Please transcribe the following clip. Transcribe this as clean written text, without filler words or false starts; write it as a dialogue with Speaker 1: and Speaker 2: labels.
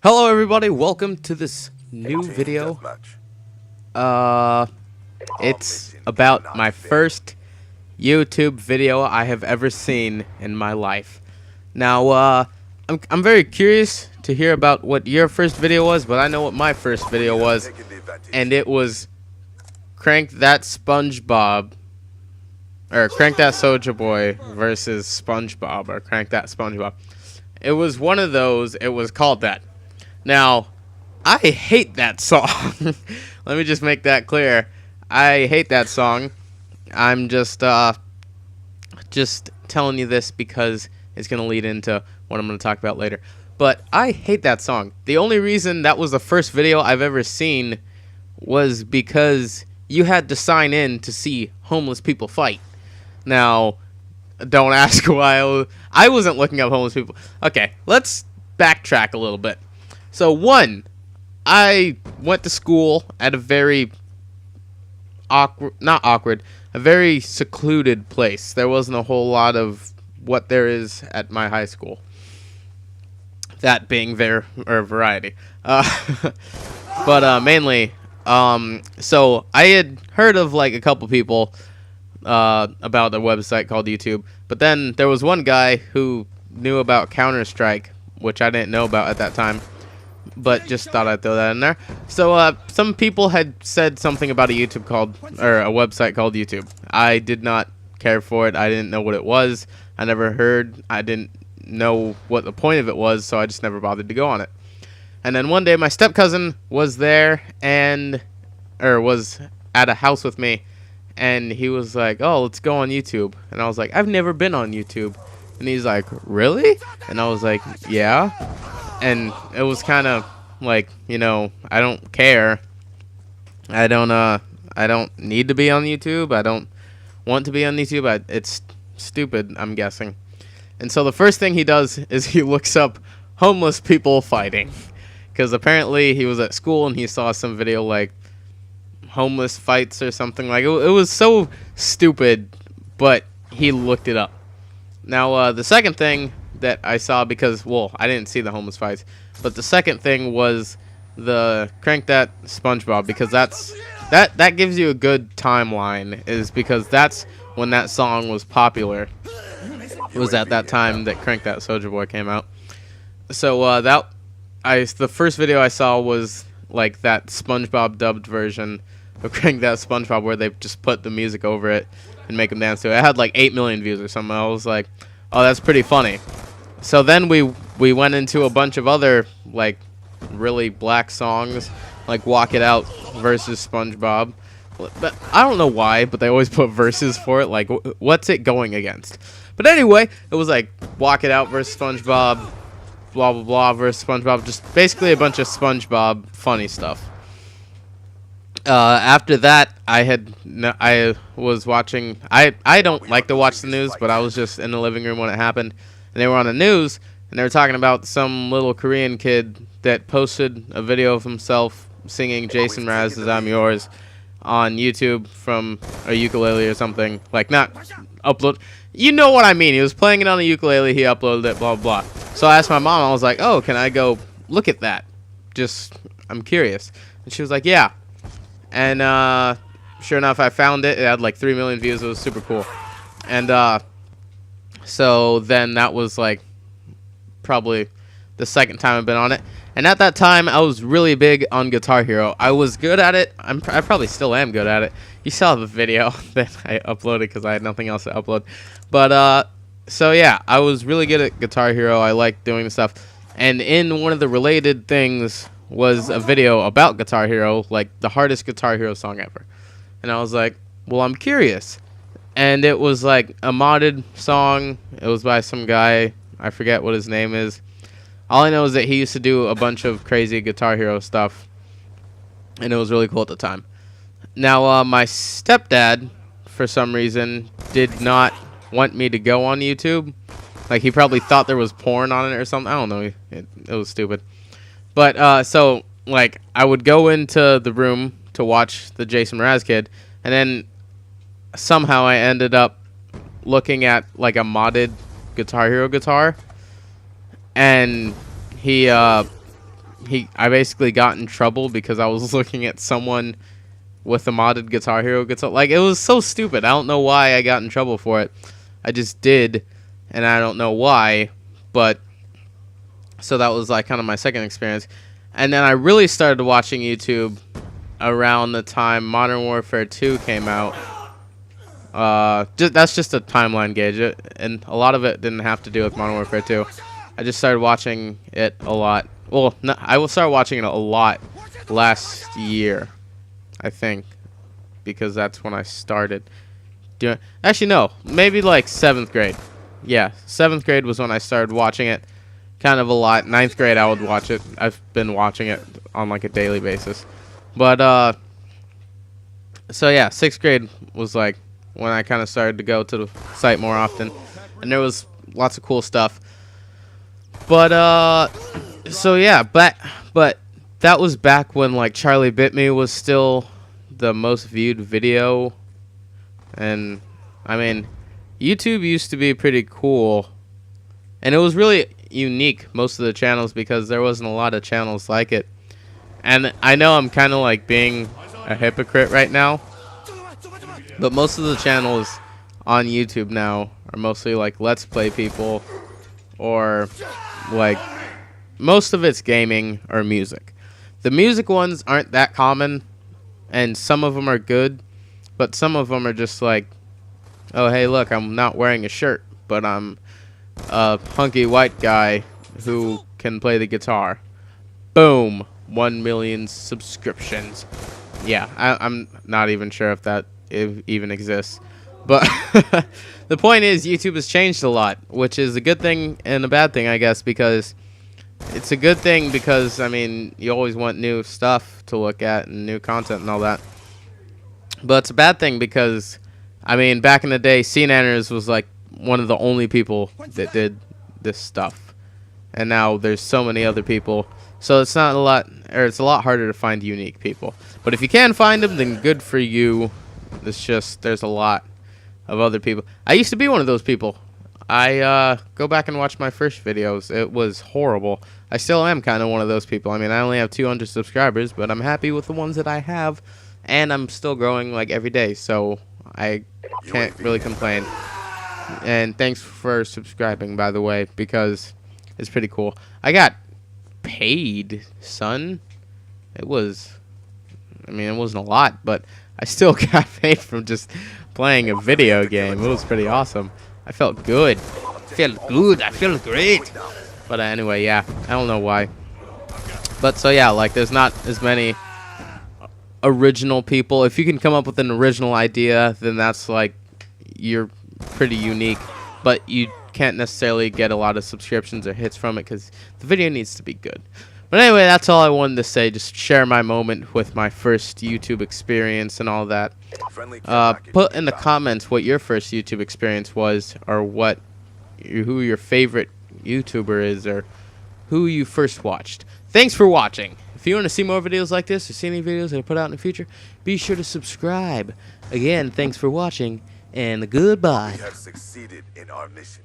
Speaker 1: Hello everybody, welcome to this new video. It's about my first YouTube video I have ever seen in my life. Now, I'm very curious to hear about what your first video was, but I know what my first video was, and it was Crank That SpongeBob, or Crank That Soo-ji Boy versus SpongeBob, or Crank That SpongeBob. It was one of those, it was called that. Now, I hate that song. Let me just make that clear. I hate that song. I'm just telling you this because it's going to lead into what I'm going to talk about later. But I hate that song. The only reason that was the first video I've ever seen was because you had to sign in to see homeless people fight. Now, don't ask why I wasn't looking up homeless people. Okay, let's backtrack a little bit. So, one, I went to school at a very a very secluded place. There wasn't a whole lot of what there is at my high school. That being variety. But mainly, so I had heard of like a couple people about a website called YouTube. But then there was one guy who knew about Counter-Strike, which I didn't know about at that time. But just thought I'd throw that in there. So some people had said something about a website called YouTube. I did not care for it. I didn't know what it was. I never heard. I didn't know what the point of it was, so I just never bothered to go on it. And then one day my step-cousin was there was at a house with me, and he was like, "Oh, let's go on YouTube." And I was like, "I've never been on YouTube." And he's like, "Really?" And I was like, "Yeah." And it was kind of like, you know, I don't care. I don't need to be on YouTube. I don't want to be on YouTube. It's stupid, I'm guessing. And so the first thing he does is he looks up homeless people fighting. Because apparently he was at school and he saw some video like homeless fights or something. Like, it was so stupid, but he looked it up. Now, the second thing that I saw, because, well, I didn't see the homeless fights, but the second thing was the Crank That SpongeBob, because that gives you a good timeline, is because that's when that song was popular. It was at that time that Crank That Soo-ji Boy came out. So the first video I saw was like that SpongeBob dubbed version of Crank That SpongeBob, where they just put the music over it and make them dance to it. It had like 8 million views or something. I was like, oh, that's pretty funny. So then we went into a bunch of other like really black songs, like Walk It Out versus SpongeBob. But I don't know why, but they always put verses for it. Like, what's it going against? But anyway, it was like Walk It Out versus SpongeBob, blah blah blah versus SpongeBob. Just basically a bunch of SpongeBob funny stuff. After that, I was watching. I don't like to watch the news, but I was just in the living room when it happened. And they were on the news, and they were talking about some little Korean kid that posted a video of himself singing Jason Mraz's I'm Yours on YouTube from a ukulele or something. Like, not upload. You know what I mean. He was playing it on the ukulele, he uploaded it, blah, blah, blah. So I asked my mom, I was like, oh, can I go look at that? I'm curious. And she was like, yeah. And sure enough, I found it. It had like 3 million views. It was super cool. And so then that was like probably the second time I've been on it. And at that time, I was really big on Guitar Hero. I was good at it. I probably still am good at it. You saw the video that I uploaded because I had nothing else to upload. But so yeah, I was really good at Guitar Hero. I liked doing the stuff. And in one of the related things was a video about Guitar Hero, like the hardest Guitar Hero song ever. And I was like, well, I'm curious. And it was like a modded song. It was by some guy. I forget what his name is. All I know is that he used to do a bunch of crazy Guitar Hero stuff. And it was really cool at the time. Now, my stepdad, for some reason, did not want me to go on YouTube. Like, he probably thought there was porn on it or something. I don't know. It was stupid. But, so, like, I would go into the room to watch the Jason Mraz kid. And then somehow I ended up looking at, like, a modded Guitar Hero guitar. And he I basically got in trouble because I was looking at someone with a modded Guitar Hero guitar. Like, it was so stupid. I don't know why I got in trouble for it. I just did, and I don't know why. But so that was like kind of my second experience. And then I really started watching YouTube around the time Modern Warfare 2 came out. That's just a timeline gauge, and a lot of it didn't have to do with Modern Warfare 2. I just started watching it a lot. Well, no, I will start watching it a lot last year, I think, because that's when I started doing. Actually, no, maybe like 7th grade. Yeah, 7th grade was when I started watching it, kind of a lot. 9th grade, I would watch it. I've been watching it on like a daily basis, but so yeah, 6th grade was like when I kind of started to go to the site more often, and there was lots of cool stuff. But so yeah, but that was back when like Charlie Bit Me was still the most viewed video, and I mean, YouTube used to be pretty cool, and it was really unique, most of the channels, because there wasn't a lot of channels like it. And I know I'm kind of like being a hypocrite right now, but most of the channels on YouTube now are mostly like Let's Play people, or like most of it's gaming or music. The music ones aren't that common, and some of them are good, but some of them are just like, oh hey look, I'm not wearing a shirt, but I'm a hunky white guy who can play the guitar. Boom, 1 million subscriptions. Yeah, I'm not even sure if that even exists, but the point is YouTube has changed a lot, which is a good thing and a bad thing, I guess, because it's a good thing because, I mean, you always want new stuff to look at and new content and all that. But it's a bad thing because, I mean, back in the day, CNanners was like one of the only people that did this stuff. And now there's so many other people. So it's not a lot, or it's a lot harder to find unique people. But if you can find them, then good for you. It's just, there's a lot of other people. I used to be one of those people. I go back and watch my first videos. It was horrible. I still am kind of one of those people. I mean, I only have 200 subscribers, but I'm happy with the ones that I have, and I'm still growing like every day, so I can't really complain. And thanks for subscribing, by the way, because it's pretty cool. I got paid, son. It was, I mean, it wasn't a lot, but I still got paid from just playing a video game. It was pretty awesome. I felt good. I feel great. But anyway, yeah, I don't know why. But so yeah, like there's not as many original people. If you can come up with an original idea, then that's like you're pretty unique. But you can't necessarily get a lot of subscriptions or hits from it because the video needs to be good. But anyway, that's all I wanted to say. Just share my moment with my first YouTube experience and all that. Put in the comments what your first YouTube experience was, or who your favorite YouTuber is, or who you first watched. Thanks for watching. If you want to see more videos like this, or see any videos that I put out in the future, be sure to subscribe. Again, thanks for watching, and goodbye.
Speaker 2: We have succeeded in our mission.